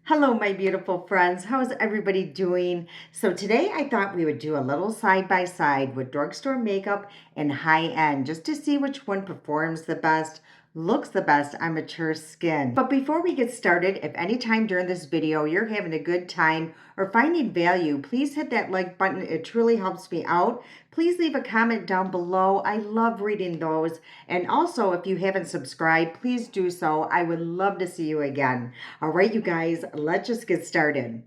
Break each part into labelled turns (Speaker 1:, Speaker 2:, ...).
Speaker 1: Hello, my beautiful friends. How's everybody doing? So today I thought we would do a little side by side with drugstore makeup and high end just to see which one performs the best, looks the best on mature skin. But before we get started, if anytime during this video you're having a good time or finding value, please hit that like button. It truly helps me out. Please leave a comment down below. I love reading those. And also, if you haven't subscribed, please do so. I would love to see you again. All right, you guys, let's just get started.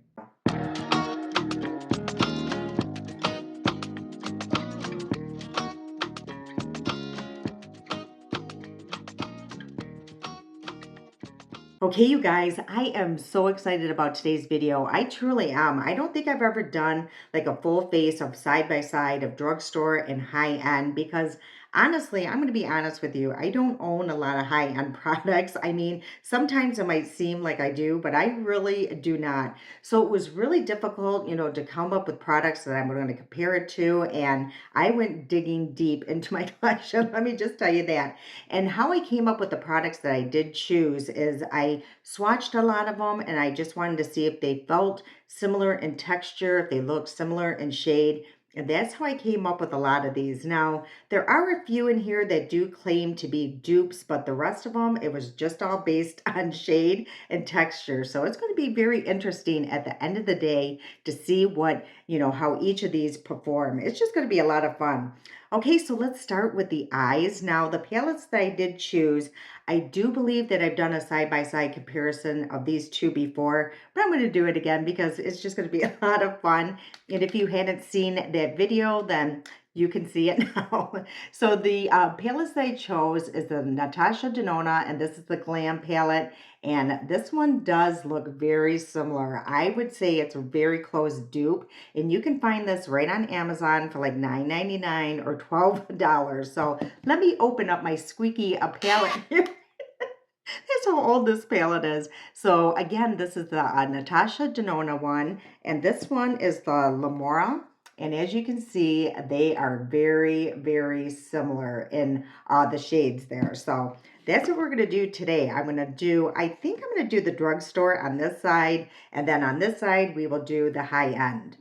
Speaker 1: Okay, you guys, I am so excited about today's video. I truly am. I don't think I've ever done like a full face of side by side of drugstore and high end because honestly, I'm going to be honest with you. I don't own a lot of high end products. I mean, sometimes it might seem like I do, but I really do not. So it was really difficult, to come up with products that I'm going to compare it to. And I went digging deep into my collection. Let me just tell you that. And how I came up with the products that I did choose is I swatched a lot of them and I just wanted to see if they felt similar in texture, if they looked similar in shade. And that's how I came up with a lot of these. Now, there are a few in here that do claim to be dupes, but the rest of them, it was just all based on shade and texture. So it's going to be very interesting at the end of the day to see how each of these perform. It's just going to be a lot of fun. Okay, so let's start with the eyes. Now, the palettes that I did choose, I do believe that I've done a side-by-side comparison of these two before, but I'm going to do it again because it's just going to be a lot of fun. And if you hadn't seen that video, then you can see it now. So the palettes that I chose is the Natasha Denona, and this is the Glam palette. And this one does look very similar. I would say it's a very close dupe. And you can find this right on Amazon for like $9.99 or $12. So let me open up my squeaky palette here. That's how old this palette is. So again, this is the Natasha Denona one. And this one is the Lamora. And as you can see, they are very, very similar in the shades there. So that's what we're going to do today. I think I'm going to do the drugstore on this side. And then on this side, we will do the high end.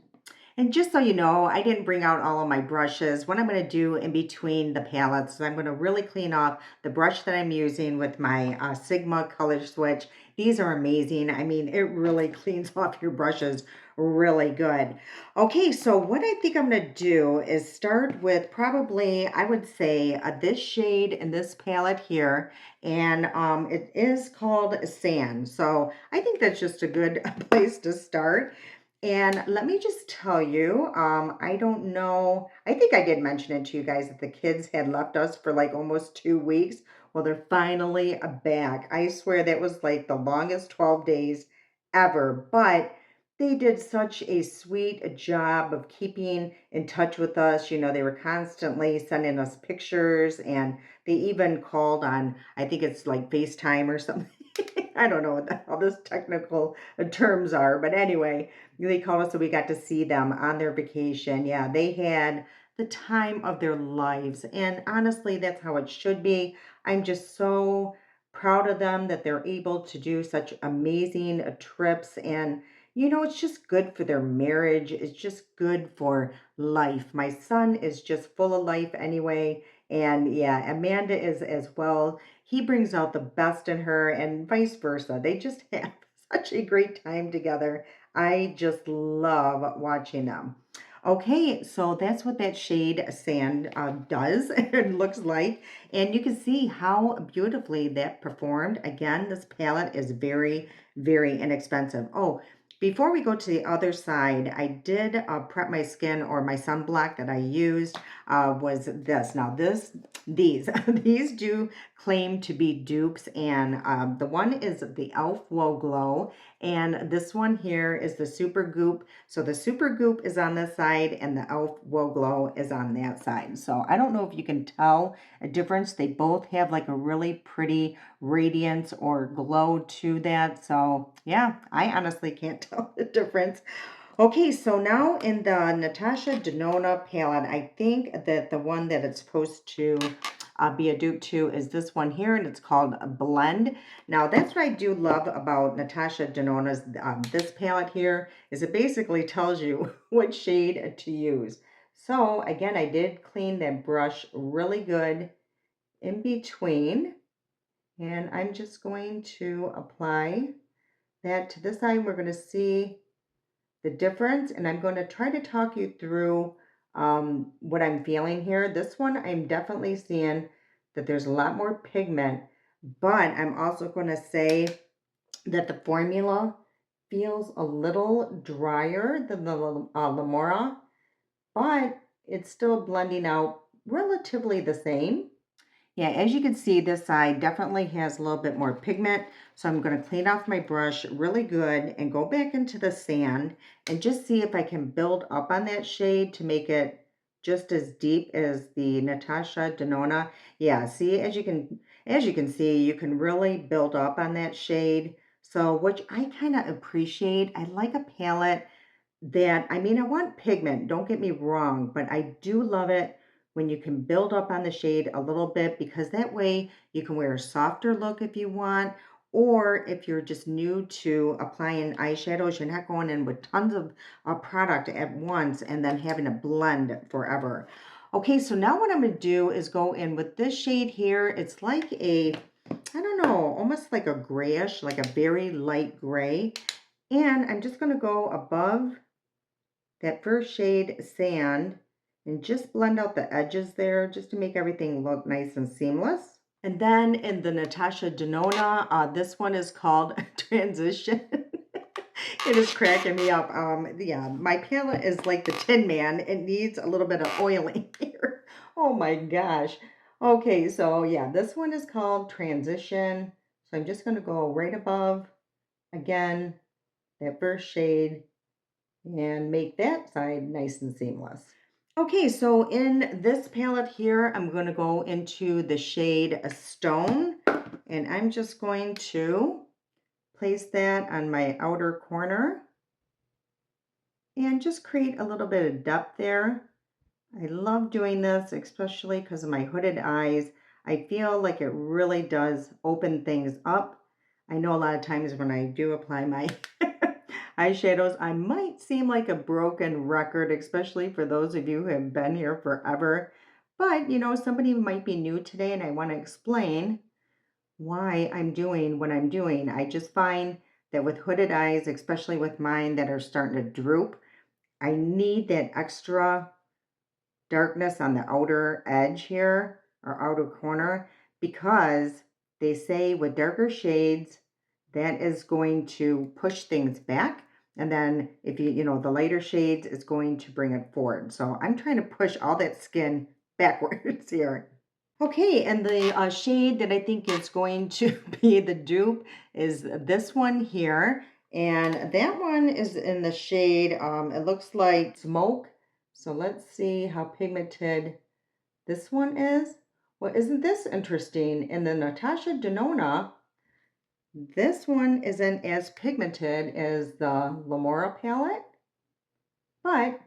Speaker 1: And just so you know, I didn't bring out all of my brushes. What I'm going to do in between the palettes is I'm going to really clean off the brush that I'm using with my Sigma color switch. These are amazing. I mean, it really cleans off your brushes really good. Okay, so what I think I'm going to do is start with probably, I would say, this shade in this palette here. And it is called Sand. So I think that's just a good place to start. And let me just tell you, I don't know. I think I did mention it to you guys that the kids had left us for like almost 2 weeks. Well, they're finally back. I swear that was like the longest 12 days ever. But they did such a sweet job of keeping in touch with us. They were constantly sending us pictures and they even called on, I think it's like FaceTime or something. I don't know what all those technical terms are, but anyway, they called us so we got to see them on their vacation. Yeah, they had the time of their lives. And honestly, that's how it should be. I'm just so proud of them that they're able to do such amazing trips. And, it's just good for their marriage. It's just good for life. My son is just full of life anyway. And yeah, Amanda is as well. He brings out the best in her and vice versa. They just have such a great time together. I just love watching them. Okay, so that's what that shade Sand does and looks like. And you can see how beautifully that performed. Again, this palette is very, very inexpensive. Oh, before we go to the other side, I did prep my skin, or my sunblock that I used was this. Now these these do claim to be dupes, and the one is the e.l.f. Whoa Glow, and this one here is the Super Goop. So the Super Goop is on this side and the e.l.f. Whoa Glow is on that side. So I don't know if you can tell a difference. They both have like a really pretty radiance or glow to that. So yeah, I honestly can't tell the difference. Okay, so now in the Natasha Denona palette, I think that the one that it's supposed to be a dupe to is this one here, and it's called Blend. Now, that's what I do love about Natasha Denona's this palette here, is it basically tells you what shade to use. So, again, I did clean that brush really good in between, and I'm just going to apply that to this side. We're going to see the difference, and I'm going to try to talk you through what I'm feeling here. This one, I'm definitely seeing that there's a lot more pigment, but I'm also going to say that the formula feels a little drier than the Lamora, but it's still blending out relatively the same. Yeah, as you can see, this side definitely has a little bit more pigment. So I'm going to clean off my brush really good and go back into the sand and just see if I can build up on that shade to make it just as deep as the Natasha Denona. Yeah, see, as you can see, you can really build up on that shade. So, which I kind of appreciate. I like a palette that, I mean, I want pigment, don't get me wrong, but I do love it when you can build up on the shade a little bit, because that way you can wear a softer look if you want, or if you're just new to applying eyeshadows, you're not going in with tons of product at once and then having to blend forever. Okay, so now what I'm going to do is go in with this shade here. It's like a, I don't know, almost like a grayish, like a very light gray. And I'm just going to go above that first shade, Sand, and just blend out the edges there just to make everything look nice and seamless. And then in the Natasha Denona, this one is called Transition. It is cracking me up. Yeah, my palette is like the Tin Man. It needs a little bit of oiling here. Oh my gosh. Okay, so yeah, this one is called Transition. So I'm just going to go right above, again, that first shade, and make that side nice and seamless. Okay, so in this palette here, I'm going to go into the shade Stone, and I'm just going to place that on my outer corner and just create a little bit of depth there. I love doing this, especially because of my hooded eyes. I feel like it really does open things up. I know a lot of times when I do apply my eyeshadows, I might seem like a broken record, especially for those of you who have been here forever. But, you know, somebody might be new today, and I want to explain why I'm doing what I'm doing. I just find that with hooded eyes, especially with mine that are starting to droop, I need that extra darkness on the outer edge here or outer corner, because they say with darker shades that is going to push things back, and then if you know, the lighter shades is going to bring it forward. So I'm trying to push all that skin backwards here. Okay, and the shade that I think is going to be the dupe is this one here. And that one is in the shade, it looks like Smoke. So let's see how pigmented this one is. Well, isn't this interesting? In the Natasha Denona, this one isn't as pigmented as the Lamora palette, but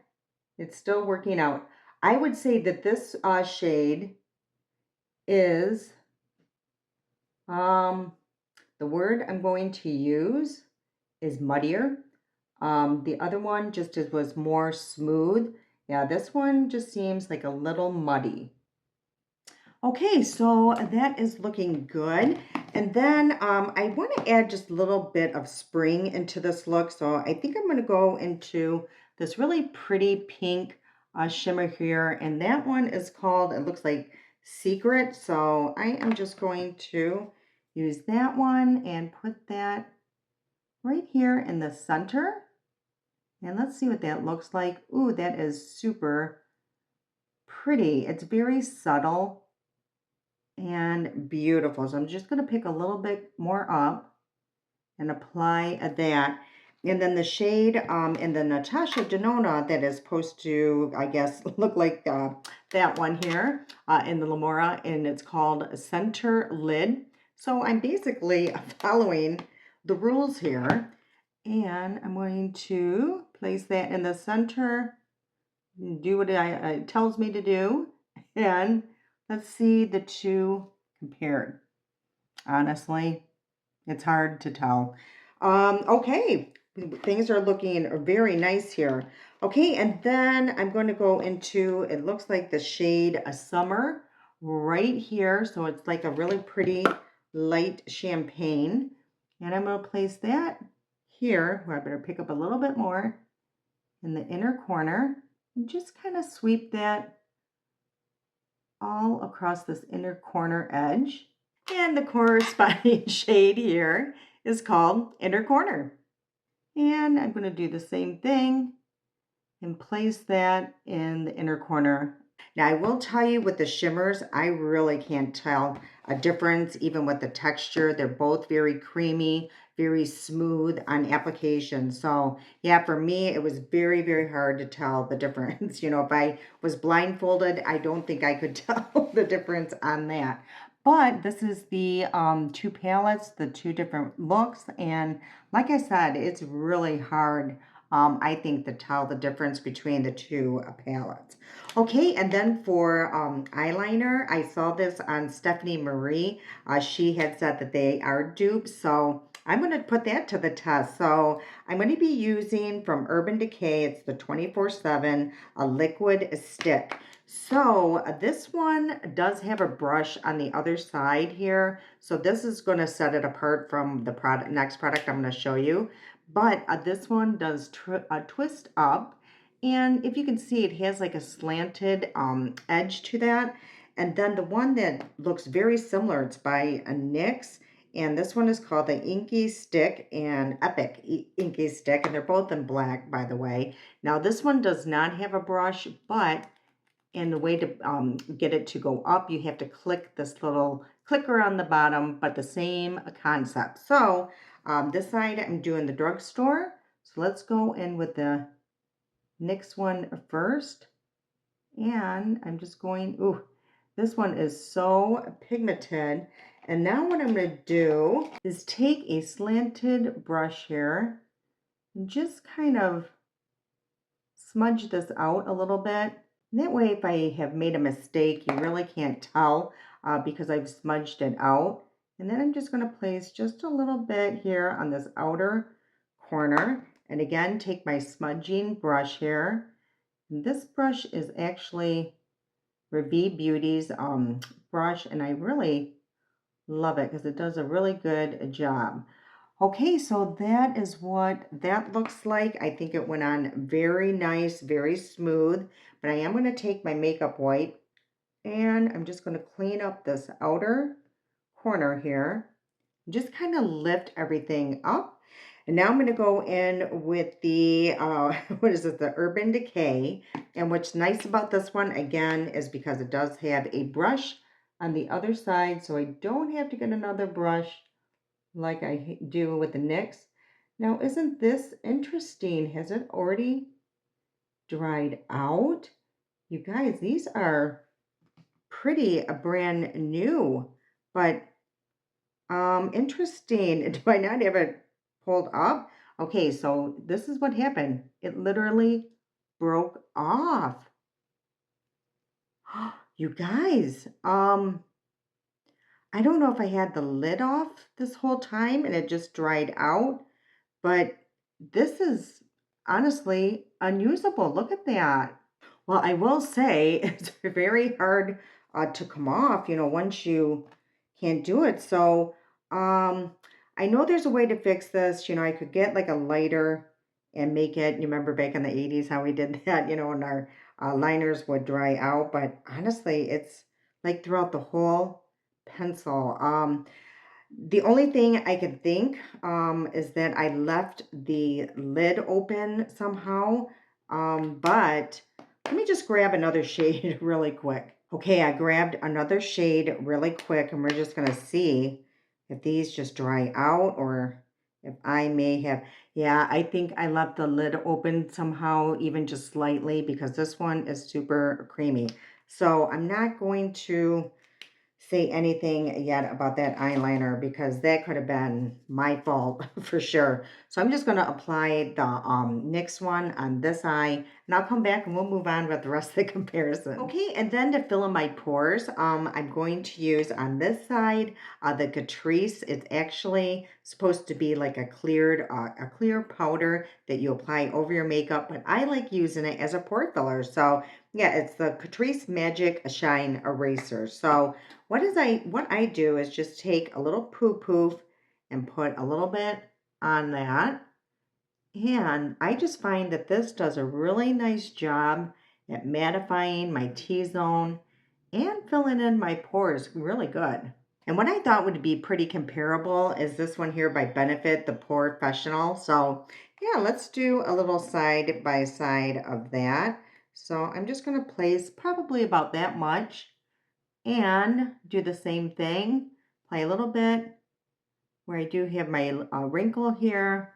Speaker 1: it's still working out. I would say that this shade is, the word I'm going to use is muddier. The other one just was more smooth. Yeah, this one just seems like a little muddy. Okay, so that is looking good. And then I want to add just a little bit of spring into this look. So I think I'm going to go into this really pretty pink shimmer here. And that one is called, it looks like Secret. So I am just going to use that one and put that right here in the center. And let's see what that looks like. Ooh, that is super pretty. It's very subtle and beautiful. So I'm just going to pick a little bit more up and apply that. And then the shade in the Natasha Denona that is supposed to, I guess, look like that one here in the Lamora, and it's called Center Lid. So I'm basically following the rules here, and I'm going to place that in the center, do what it tells me to do, and Let's see the two compared. Honestly, it's hard to tell. Okay, things are looking very nice here. Okay, and then I'm going to go into, it looks like the shade a Summer right here. So it's like a really pretty light champagne. And I'm going to place that here, where I better pick up a little bit more in the inner corner and just kind of sweep that all across this inner corner edge. And the corresponding shade here is called Inner Corner. And I'm going to do the same thing and place that in the inner corner. Now, I will tell you with the shimmers, I really can't tell a difference even with the texture. They're both very creamy, very smooth on application. So yeah, for me, it was very, very hard to tell the difference. You know, if I was blindfolded, I don't think I could tell the difference on that. But this is the two palettes, the two different looks. And like I said, it's really hard, I think, to tell the difference between the two palettes. Okay, and then for eyeliner, I saw this on Stephanie Marie. She had said that they are dupes, so I'm going to put that to the test. So I'm going to be using from Urban Decay, it's the 24/7 a liquid stick. So this one does have a brush on the other side here. So this is going to set it apart from the next product I'm going to show you. But this one does twist up. And if you can see, it has like a slanted edge to that. And then the one that looks very similar, it's by a NYX. And this one is called the Inky Stick and Epic Inky Stick. And they're both in black, by the way. Now, this one does not have a brush, but and the way to get it to go up, you have to click this little clicker on the bottom, but the same concept. So this side, I'm doing the Drugstore. So let's go in with the NYX one first. And I'm just going, ooh, this one is so pigmented. And now what I'm going to do is take a slanted brush here and just kind of smudge this out a little bit. And that way, if I have made a mistake, you really can't tell because I've smudged it out. And then I'm just going to place just a little bit here on this outer corner. And again, take my smudging brush here. And this brush is actually Revie Beauty's brush, and I really love it because it does a really good job. Okay, so that is what that looks like. I think it went on very nice, very smooth. But I am going to take my makeup wipe and I'm just going to clean up this outer corner here. Just kind of lift everything up. And now I'm going to go in with the, what is it, the Urban Decay. And what's nice about this one, again, is because it does have a brush on the other side. So I don't have to get another brush like I do with the NYX. Now, isn't this interesting? Has it already dried out? You guys, these are pretty brand new, but interesting. Do I not have it pulled up? Okay, so this is what happened. It literally broke off. You guys, I don't know if I had the lid off this whole time and it just dried out, but this is honestly unusable. Look at that. Well, I will say it's very hard to come off, you know, once you can't do it. So I know there's a way to fix this. You know, I could get like a lighter and make it. You remember back in the 80s how we did that, you know, and our liners would dry out. But honestly, it's like throughout the whole pencil. The only thing I can think is that I left the lid open somehow. But let me just grab another shade really quick. Okay, I grabbed another shade really quick and we're just going to see if these just dry out or if I may have, yeah, I think I left the lid open somehow, even just slightly, because this one is super creamy. So I'm not going to say anything yet about that eyeliner because that could have been my fault for sure. So I'm just going to apply the NYX one on this eye, and I'll come back and we'll move on with the rest of the comparison. Okay, and then to fill in my pores, I'm going to use on this side the Catrice. It's actually supposed to be like a clear powder that you apply over your makeup, but I like using it as a pore filler. So yeah, it's the Catrice Magic Shine Eraser. So what I do is just take a little poof and put a little bit on that. And I just find that this does a really nice job at mattifying my T-zone and filling in my pores really good. And what I thought would be pretty comparable is this one here by Benefit, the Professional. So yeah, let's do a little side by side of that. So I'm just going to place probably about that much and do the same thing. Play a little bit where I do have my wrinkle here,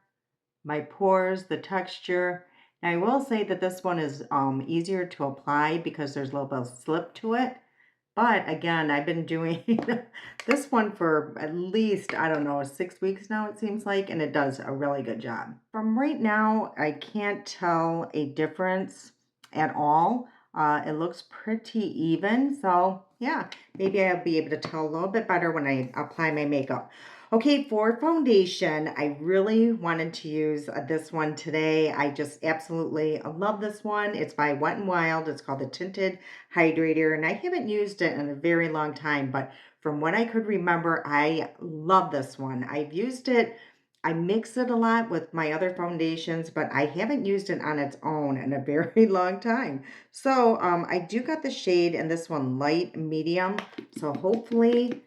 Speaker 1: my pores, the texture. Now I will say that this one is easier to apply because there's a little bit of slip to it. But again, I've been doing this one for at least, I don't know, 6 weeks now, it seems like, and it does a really good job. From right now, I can't tell a difference at all. It looks pretty even. So yeah, maybe I'll be able to tell a little bit better when I apply my makeup. Okay, for foundation, I really wanted to use this one today. I just absolutely love this one. It's by Wet n Wild. It's called the Tinted Hydrator, and I haven't used it in a very long time, but from what I could remember, I love this one. I've used it, I mix it a lot with my other foundations, but I haven't used it on its own in a very long time. So I do got the shade in this one, light medium. So hopefully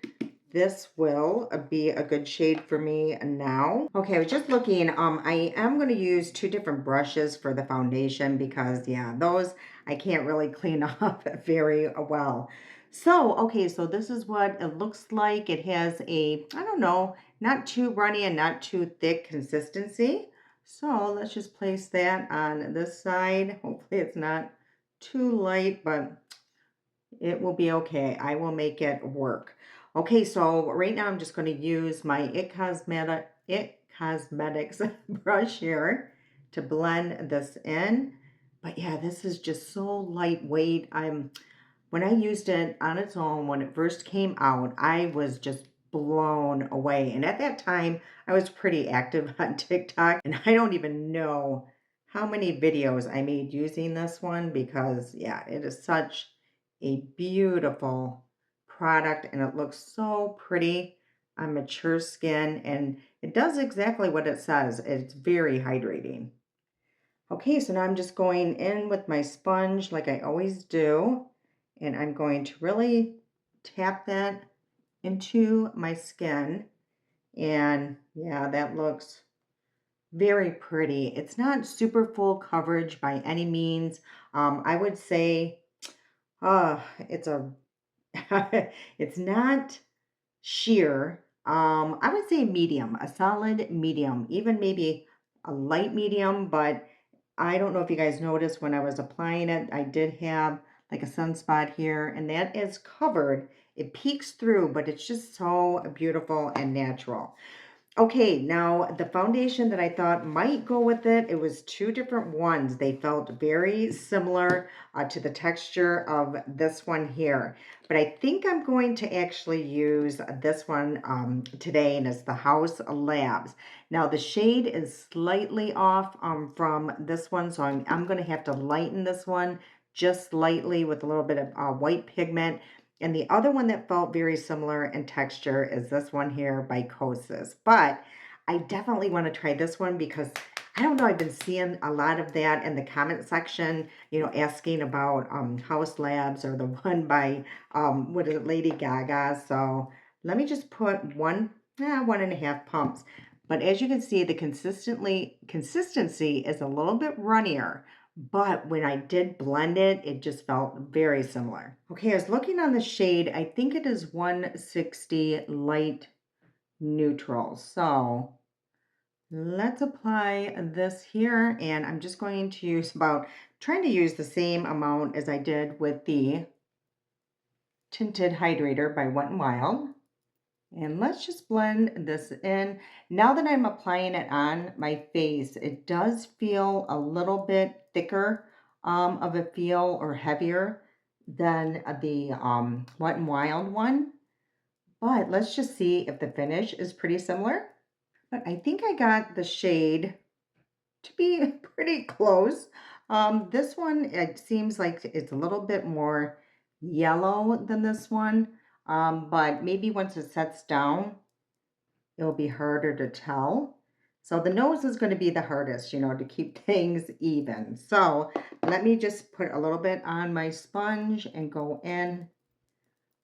Speaker 1: this will be a good shade for me now. Okay, I was just looking. I am going to use two different brushes for the foundation because, yeah, those I can't really clean up very well. So, okay, so this is what it looks like. It has a, I don't know, not too runny and not too thick consistency. So let's just place that on this side. Hopefully it's not too light, but it will be okay. I will make it work. Okay, so right now I'm just going to use my It Cosmetics brush here to blend this in. But yeah, this is just so lightweight. When I used it on its own when it first came out, I was just blown away. And at that time, I was pretty active on TikTok, and I don't even know how many videos I made using this one because yeah, it is such a beautiful product and it looks so pretty on mature skin and it does exactly what it says. It's very hydrating. Okay, so now I'm just going in with my sponge like I always do, and I'm going to really tap that into my skin. And yeah, that looks very pretty. It's not super full coverage by any means. I would say it's a it's not sheer. I would say medium, a solid medium, even maybe a light medium, but I don't know if you guys noticed when I was applying it, I did have like a sunspot here, and that is covered. It peeks through, but it's just so beautiful and natural. Okay, now the foundation that I thought might go with it, it was two different ones. They felt very similar to the texture of this one here. But I think I'm going to actually use this one today, and it's the House Labs. Now the shade is slightly off from this one, so I'm going to have to lighten this one just slightly with a little bit of white pigment. And the other one that felt very similar in texture is this one here by Kosas. But I definitely want to try this one because I don't know, I've been seeing a lot of that in the comment section, asking about House Labs or the one by, what is it, Lady Gaga. So let me just put 1.5 pumps. But as you can see, the consistency is a little bit runnier. But when I did blend it, it just felt very similar. Okay, I was looking on the shade. I think it is 160 light neutral. So let's apply this here. And I'm just going to use trying to use the same amount as I did with the Tinted Hydrator by Wet n Wild. And let's just blend this in. Now that I'm applying it on my face, it does feel a little bit thicker of a feel or heavier than the Wet n Wild one. But let's just see if the finish is pretty similar. But I think I got the shade to be pretty close. This one, it seems like it's a little bit more yellow than this one. But maybe once it sets down, it'll be harder to tell. So the nose is going to be the hardest, to keep things even. So let me just put a little bit on my sponge and go in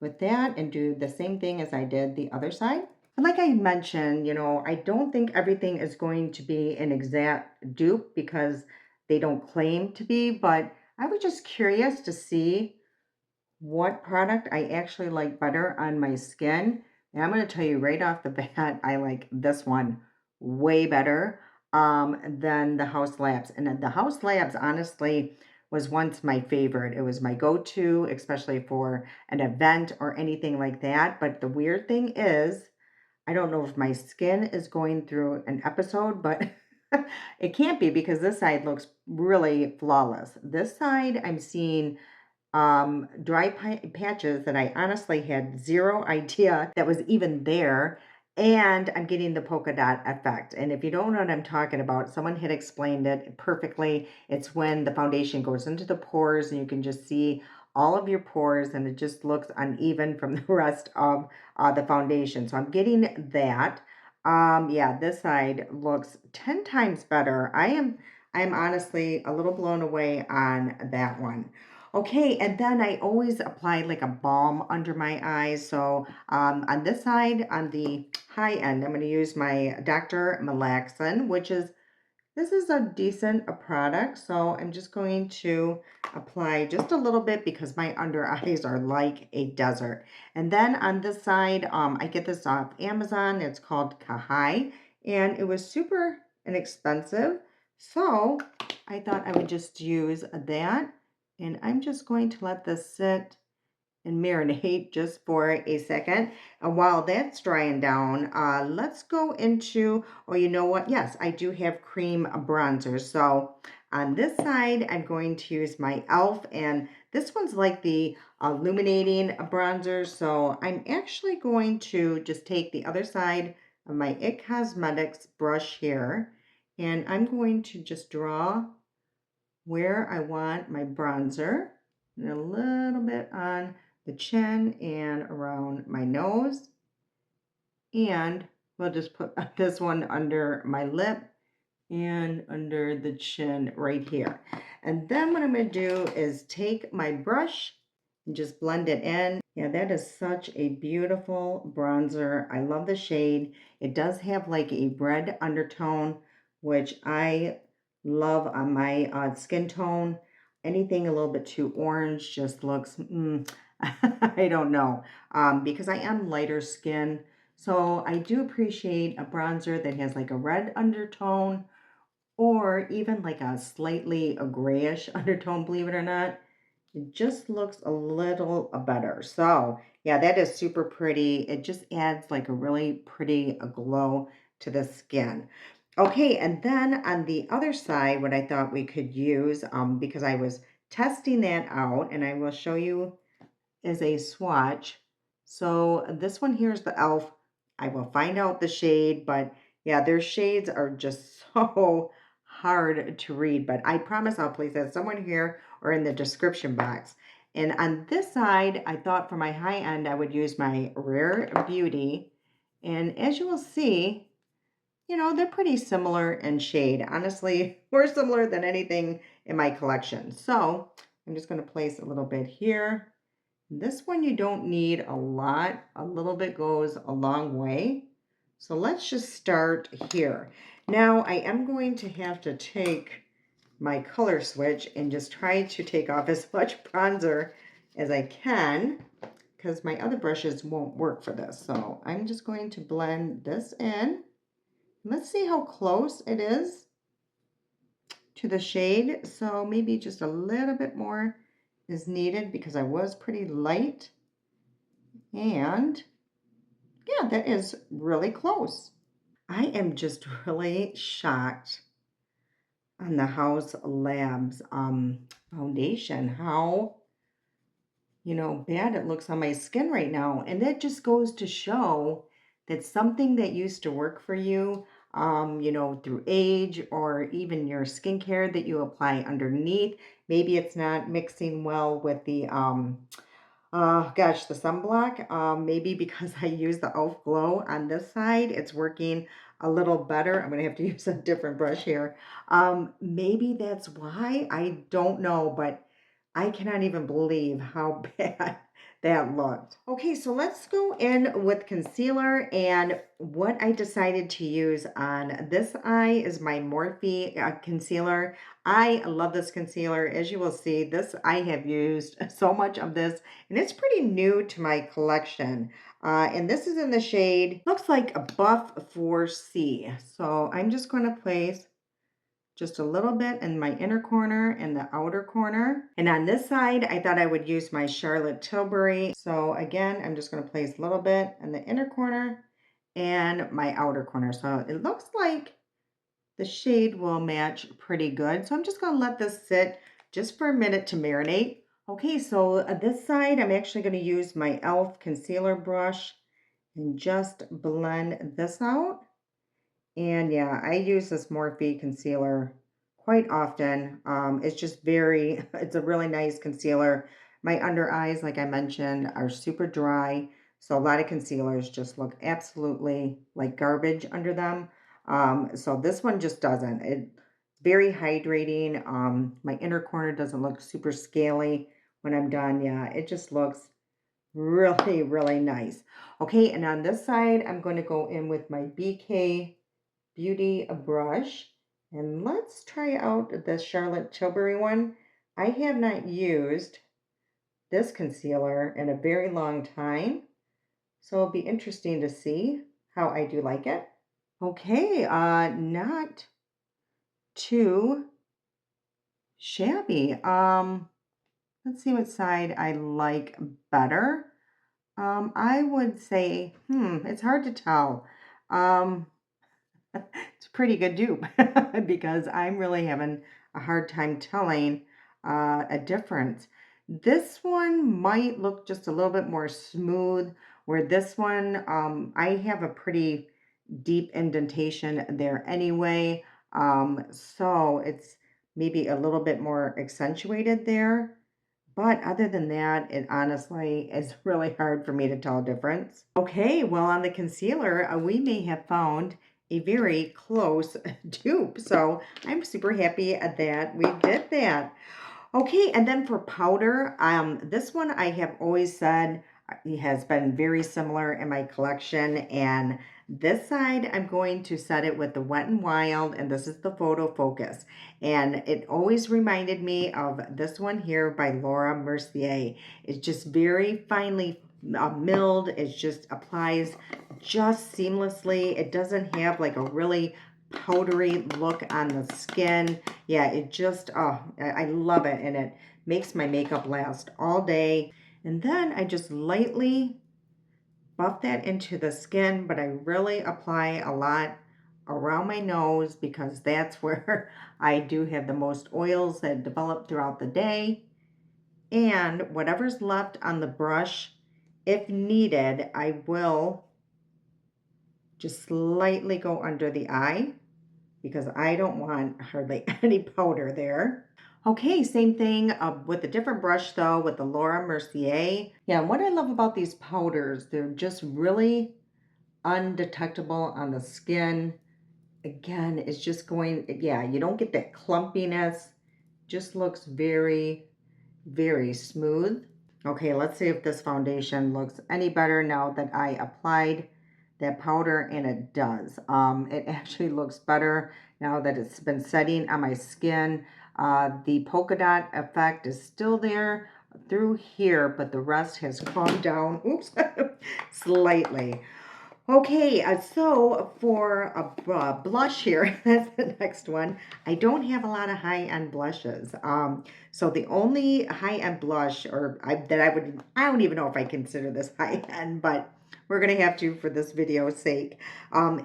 Speaker 1: with that and do the same thing as I did the other side. And like I mentioned, I don't think everything is going to be an exact dupe because they don't claim to be, but I was just curious to see what product I actually like better on my skin. And I'm going to tell you right off the bat, I like this one way better than the House Labs. And the House Labs, honestly, was once my favorite. It was my go-to, especially for an event or anything like that. But the weird thing is, I don't know if my skin is going through an episode, but it can't be because this side looks really flawless. This side, I'm seeing dry patches that I honestly had zero idea that was even there. And I'm getting the polka dot effect. And if you don't know what I'm talking about, someone had explained it perfectly. It's when the foundation goes into the pores and you can just see all of your pores and it just looks uneven from the rest of the foundation. So I'm getting that. Yeah, this side looks 10 times better. I'm honestly a little blown away on that one. Okay, and then I always apply like a balm under my eyes. So on this side, on the high end, I'm going to use my Dr. Malaxin, this is a decent product. So I'm just going to apply just a little bit because my under eyes are like a desert. And then on this side, I get this off Amazon. It's called Kahai, and it was super inexpensive. So I thought I would just use that. And I'm just going to let this sit and marinate just for a second. And while that's drying down, let's go into, oh, you know what? Yes, I do have cream bronzer. So on this side, I'm going to use my e.l.f. And this one's like the illuminating bronzer. So I'm actually going to just take the other side of my IT Cosmetics brush here. And I'm going to just draw where I want my bronzer and a little bit on the chin and around my nose. And we'll just put this one under my lip and under the chin right here. And then what I'm going to do is take my brush and just blend it in. Yeah, that is such a beautiful bronzer. I love the shade. It does have like a red undertone, which I love on my skin tone. Anything a little bit too orange just looks, I don't know, because I am lighter skin. So I do appreciate a bronzer that has like a red undertone or even like a slightly a grayish undertone, believe it or not. It just looks a little better. So yeah, that is super pretty. It just adds like a really pretty glow to the skin. Okay, and then on the other side, what I thought we could use, because I was testing that out, and I will show you is a swatch. So this one here is the e.l.f. I will find out the shade, but yeah, their shades are just so hard to read. But I promise I'll place that somewhere here or in the description box. And on this side, I thought for my high end, I would use my Rare Beauty. And as you will see, they're pretty similar in shade. Honestly, more similar than anything in my collection. So I'm just going to place a little bit here. This one you don't need a lot. A little bit goes a long way. So let's just start here. Now I am going to have to take my color switch and just try to take off as much bronzer as I can because my other brushes won't work for this. So I'm just going to blend this in. Let's see how close it is to the shade. So maybe just a little bit more is needed because I was pretty light. And yeah, that is really close. I am just really shocked on the House Labs foundation. How, bad it looks on my skin right now. And that just goes to show that something that used to work for you, through age or even your skincare that you apply underneath, maybe it's not mixing well with the gosh, the sunblock. Maybe because I use the Elf Glow on this side, it's working a little better. I'm gonna have to use a different brush here. Maybe that's why. I don't know, but I cannot even believe how bad that looked. Okay, so let's go in with concealer, and what I decided to use on this eye is my Morphe concealer. I love this concealer. As you will see, this I have used so much of this, and it's pretty new to my collection. And this is in the shade, looks like a Buff 4C. So I'm just going to place just a little bit in my inner corner and the outer corner. And on this side, I thought I would use my Charlotte Tilbury. So again, I'm just going to place a little bit in the inner corner and my outer corner. So it looks like the shade will match pretty good. So I'm just going to let this sit just for a minute to marinate. Okay, so this side, I'm actually going to use my e.l.f. concealer brush and just blend this out. And yeah, I use this Morphe concealer quite often. It's just it's a really nice concealer. My under eyes, like I mentioned, are super dry. So a lot of concealers just look absolutely like garbage under them. So this one just doesn't. It's very hydrating. My inner corner doesn't look super scaly when I'm done. Yeah, it just looks really, really nice. Okay, and on this side, I'm going to go in with my BK Beauty brush. And let's try out the Charlotte Tilbury one. I have not used this concealer in a very long time, so it'll be interesting to see how I do like it. Okay, not too shabby. Let's see what side I like better. I would say, it's hard to tell. Um, It's a pretty good dupe because I'm really having a hard time telling a difference. This one might look just a little bit more smooth, where this one, I have a pretty deep indentation there anyway. So it's maybe a little bit more accentuated there. But other than that, it honestly is really hard for me to tell a difference. Okay, well, on the concealer, we may have found a very close dupe. So I'm super happy that we did that. Okay, and then for powder, this one I have always said has been very similar in my collection. And this side, I'm going to set it with the Wet n Wild, and this is the Photo Focus. And it always reminded me of this one here by Laura Mercier. It's just very finely milled. It just applies just seamlessly. It doesn't have like a really powdery look on the skin. Yeah, it just, oh, I love it. And it makes my makeup last all day. And then I just lightly buff that into the skin, but I really apply a lot around my nose because that's where I do have the most oils that develop throughout the day. And whatever's left on the brush, if needed, I will just slightly go under the eye because I don't want hardly any powder there. Okay, same thing with a different brush though, with the Laura Mercier. Yeah, and what I love about these powders, they're just really undetectable on the skin. Again, it's just going, yeah, you don't get that clumpiness. Just looks very, very smooth. Okay, let's see if this foundation looks any better now that I applied that powder, and it does. It actually looks better now that it's been setting on my skin. The polka dot effect is still there through here, but the rest has calmed down, oops, slightly. Okay, so for a blush here, that's the next one. I don't have a lot of high-end blushes. So the only high-end blush, that I don't even know if I consider this high-end, but we're gonna have to for this video's sake,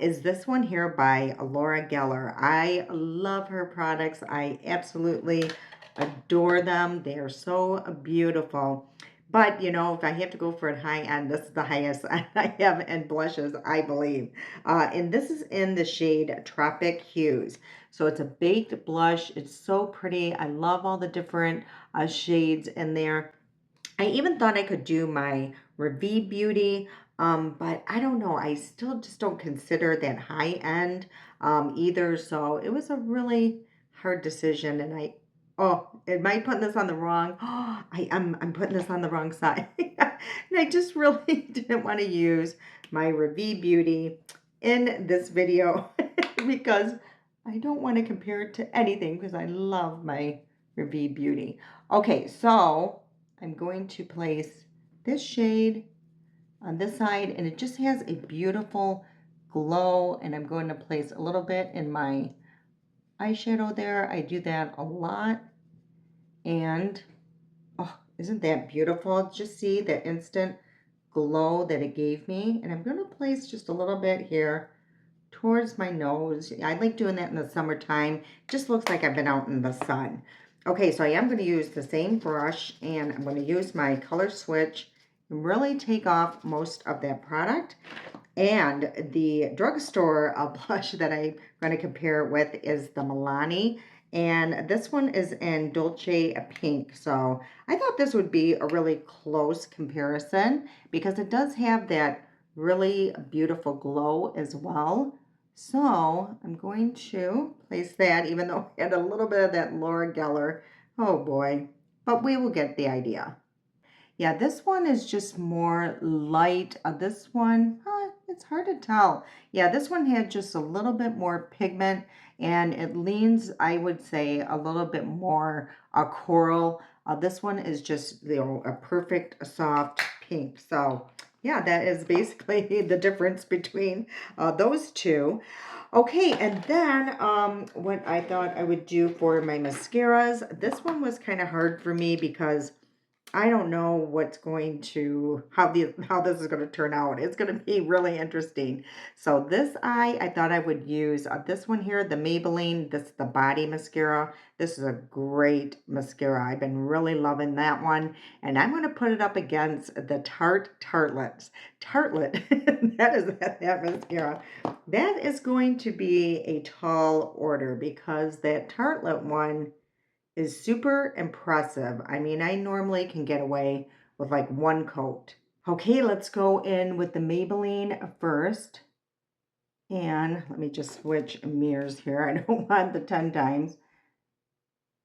Speaker 1: is this one here by Laura Geller. I love her products. I absolutely adore them. They are so beautiful. But, you know, if I have to go for a high end, this is the highest I have in blushes, I believe. And this is in the shade Tropic Hues. So it's a baked blush. It's so pretty. I love all the different shades in there. I even thought I could do my Revie Beauty, but I don't know. I still just don't consider that high end either. So it was a really hard decision, and am I putting this on the wrong? I'm putting this on the wrong side, and I just really didn't want to use my Revie Beauty in this video because I don't want to compare it to anything because I love my Revie Beauty. Okay, so I'm going to place this shade on this side, and it just has a beautiful glow, and I'm going to place a little bit in my eyeshadow there. I do that a lot, and oh, isn't that beautiful? Just see the instant glow that it gave me, and I'm going to place just a little bit here towards my nose. I like doing that in the summertime. It just looks like I've been out in the sun. Okay, so I am going to use the same brush, and I'm going to use my color switch and really take off most of that product. And the drugstore blush that I'm going to compare it with is the Milani. And this one is in Dolce Pink. So I thought this would be a really close comparison because it does have that really beautiful glow as well. So I'm going to place that, even though it had a little bit of that Laura Geller. Oh boy, but we will get the idea. Yeah, this one is just more light. This one, it's hard to tell. Yeah, this one had just a little bit more pigment, and it leans, I would say, a little bit more coral. This one is just, you know, a perfect soft pink. So yeah, that is basically the difference between those two. Okay, and then what I thought I would do for my mascaras, this one was kind of hard for me because I don't know what's going to how this is going to turn out. It's going to be really interesting. So this eye, I thought I would use this one here, the Maybelline. This is the body mascara. This is a great mascara. I've been really loving that one, and I'm going to put it up against the Tartelette. That is that mascara. That is going to be a tall order because that Tartelette one is super impressive. I mean, I normally can get away with like one coat. Okay, let's go in with the Maybelline first. And let me just switch mirrors here. I don't want the 10 times.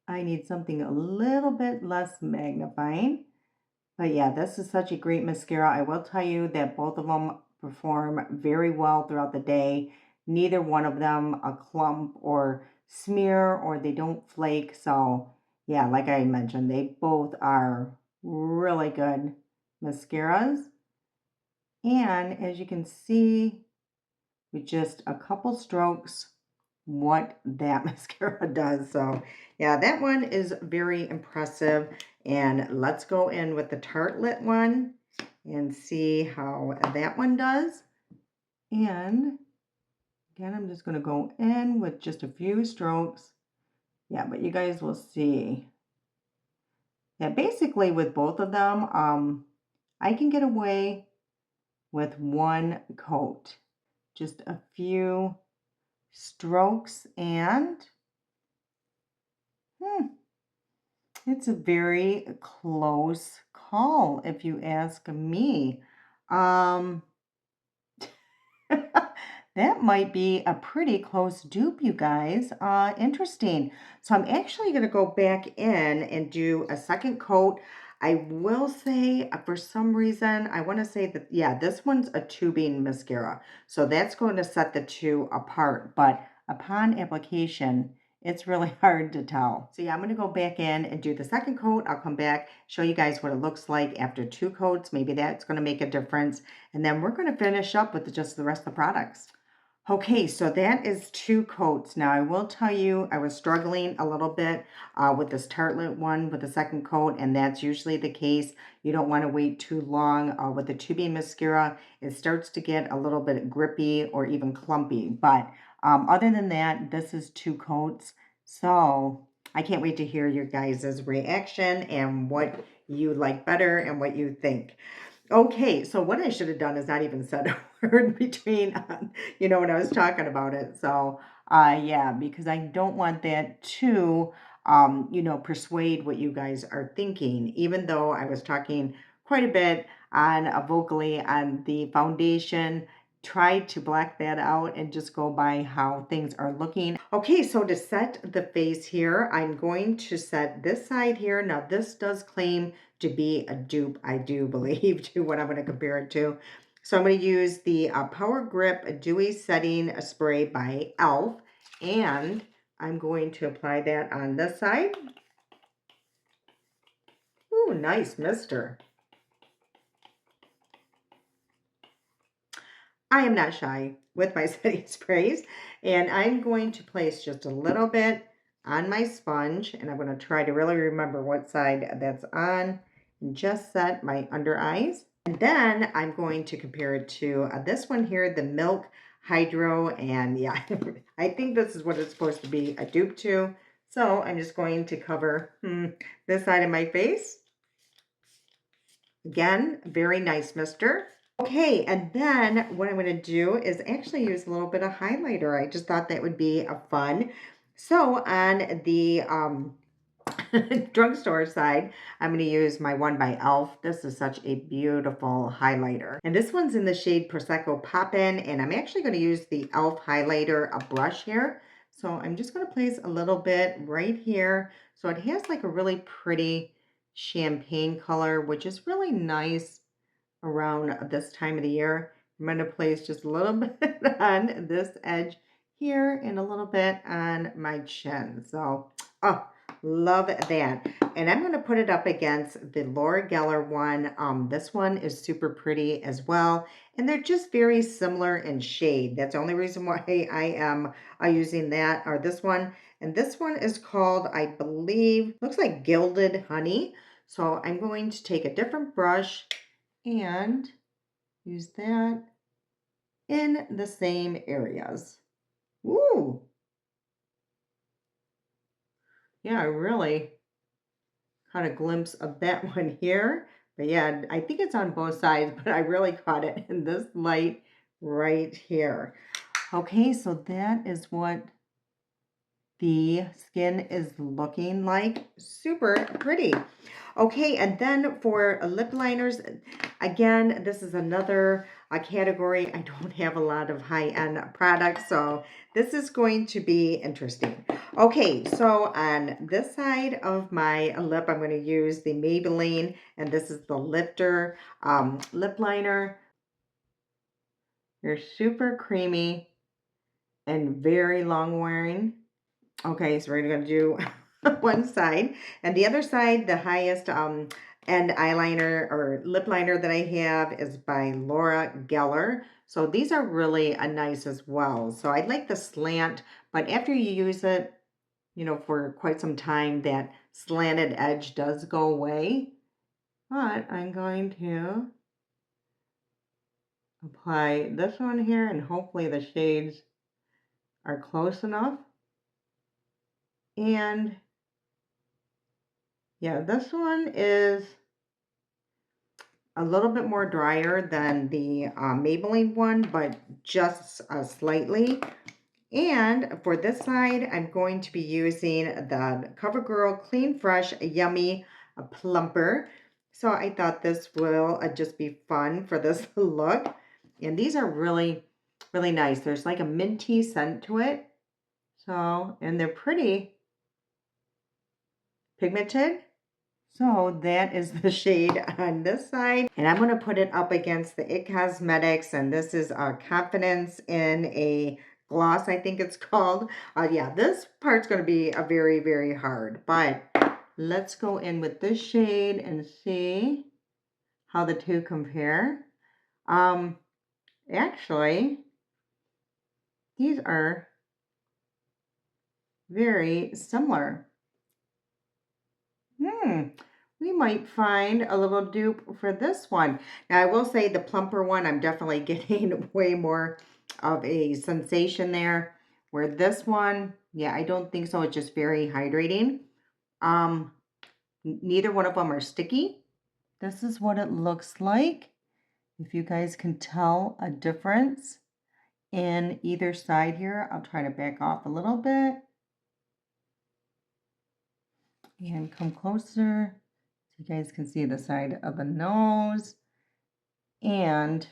Speaker 1: I need something a little bit less magnifying. But yeah, this is such a great mascara. I will tell you that both of them perform very well throughout the day. Neither one of them a clump or smear, or they don't flake. So yeah, like I mentioned, they both are really good mascaras. And as you can see, with just a couple strokes, what that mascara does. So yeah, that one is very impressive. And let's go in with the Tartelette one and see how that one does. And again, I'm just going to go in with just a few strokes. Yeah, but you guys will see. Yeah, basically with both of them, I can get away with one coat. Just a few strokes, and it's a very close call, if you ask me. Um, that might be a pretty close dupe, you guys. Interesting. So I'm actually going to go back in and do a second coat. I will say, for some reason, I want to say that, yeah, this one's a tubing mascara. So that's going to set the two apart. But upon application, It's really hard to tell. So yeah, I'm going to go back in and do the second coat. I'll come back, show you guys what it looks like after 2 coats. Maybe that's going to make a difference. And then we're going to finish up with just the rest of the products. Okay, so that is 2 coats. Now, I will tell you, I was struggling a little bit with this Tartelette one with the second coat, and that's usually the case. You don't want to wait too long with the 2B mascara. It starts to get a little bit grippy or even clumpy, but other than that, this is 2 coats. So I can't wait to hear your guys' reaction and what you like better and what you think. Okay, so what I should have done is not even said a word between, when I was talking about it. So, yeah, because I don't want that to, persuade what you guys are thinking, even though I was talking quite a bit on vocally on the foundation. Try to black that out and just go by how things are looking. Okay, so to set the face here, I'm going to set this side here. Now, this does claim to be a dupe, I do believe, to what I'm going to compare it to. So I'm going to use the Power Grip Dewy Setting Spray by e.l.f. And I'm going to apply that on this side. Ooh, nice mister. I am not shy with my setting sprays, and I'm going to place just a little bit on my sponge, and I'm going to try to really remember what side that's on, and just set my under eyes. And then I'm going to compare it to this one here, the Milk Hydro, and yeah, I think this is what it's supposed to be a dupe to. So I'm just going to cover this side of my face. Again, very nice mister. Okay, and then what I'm going to do is actually use a little bit of highlighter. I just thought that would be a fun. So on the drugstore side, I'm going to use my one by e.l.f. This is such a beautiful highlighter. And this one's in the shade Prosecco Poppin', and I'm actually going to use the e.l.f. highlighter, a brush here. So I'm just going to place a little bit right here. So it has like a really pretty champagne color, which is really nice around this time of the year. I'm going to place just a little bit on this edge here and a little bit on my chin. So, oh, love that. And I'm going to put it up against the Laura Geller one. This one is super pretty as well. And they're just very similar in shade. That's the only reason why I am using that or this one. And this one is called, I believe, looks like Gilded Honey. So I'm going to take a different brush and use that in the same areas. Ooh. Yeah, I really caught a glimpse of that one here. But yeah, I think it's on both sides, but I really caught it in this light right here. Okay, so that is what the skin is looking like. Super pretty. Okay, and then for lip liners, again, this is another category. I don't have a lot of high-end products, so this is going to be interesting. Okay, so on this side of my lip, I'm going to use the Maybelline, and this is the Lifter lip liner. They're super creamy and very long wearing. Okay, so we're going to do one side. And the other side, the highest end eyeliner or lip liner that I have is by Laura Geller. So these are really nice as well. So I like the slant, but after you use it, for quite some time, that slanted edge does go away. But I'm going to apply this one here, and hopefully the shades are close enough. And yeah, this one is a little bit more drier than the Maybelline one, but just slightly. And for this side, I'm going to be using the CoverGirl Clean Fresh Yummy Plumper. So I thought this will just be fun for this look. And these are really, really nice. There's like a minty scent to it. So, and they're pretty pigmented. So that is the shade on this side. And I'm going to put it up against the IT Cosmetics. And this is Confidence in a gloss, I think it's called. Yeah, this part's going to be a very, very hard, but let's go in with this shade and see how the two compare. Actually, these are very similar. We might find a little dupe for this one. Now, I will say the plumper one, I'm definitely getting way more of a sensation there. Where this one, yeah, I don't think so. It's just very hydrating. Neither one of them are sticky. This is what it looks like. If you guys can tell a difference in either side here, I'll try to back off a little bit and come closer so you guys can see the side of the nose. And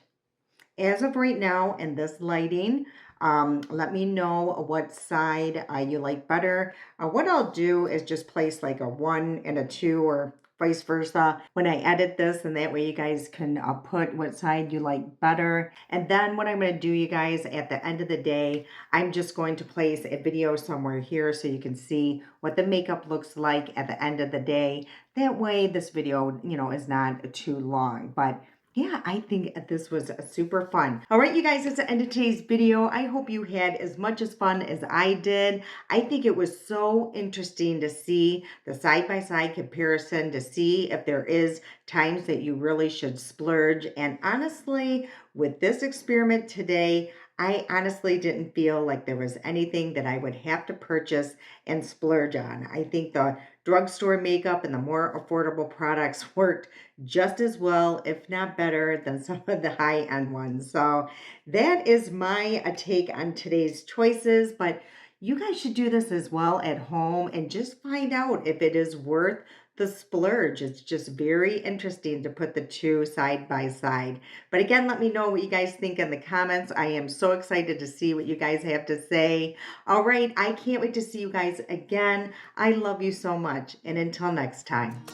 Speaker 1: as of right now in this lighting, let me know what side you like better. What I'll do is just place like a 1 and a 2 or vice versa when I edit this, and that way you guys can put what side you like better. And then what I'm going to do, you guys, at the end of the day, I'm just going to place a video somewhere here so you can see what the makeup looks like at the end of the day. That way this video, is not too long. But yeah, I think this was super fun. All right, you guys, that's the end of today's video. I hope you had as much as fun as I did. I think it was so interesting to see the side-by-side comparison, to see if there is times that you really should splurge. And honestly, with this experiment today, I honestly didn't feel like there was anything that I would have to purchase and splurge on. I think the drugstore makeup and the more affordable products worked just as well, if not better, than some of the high-end ones. So that is my take on today's choices. But you guys should do this as well at home and just find out if it is worth the splurge. It's just very interesting to put the two side by side. But again, let me know what you guys think in the comments. I am so excited to see what you guys have to say. All right, I can't wait to see you guys again. I love you so much. And until next time.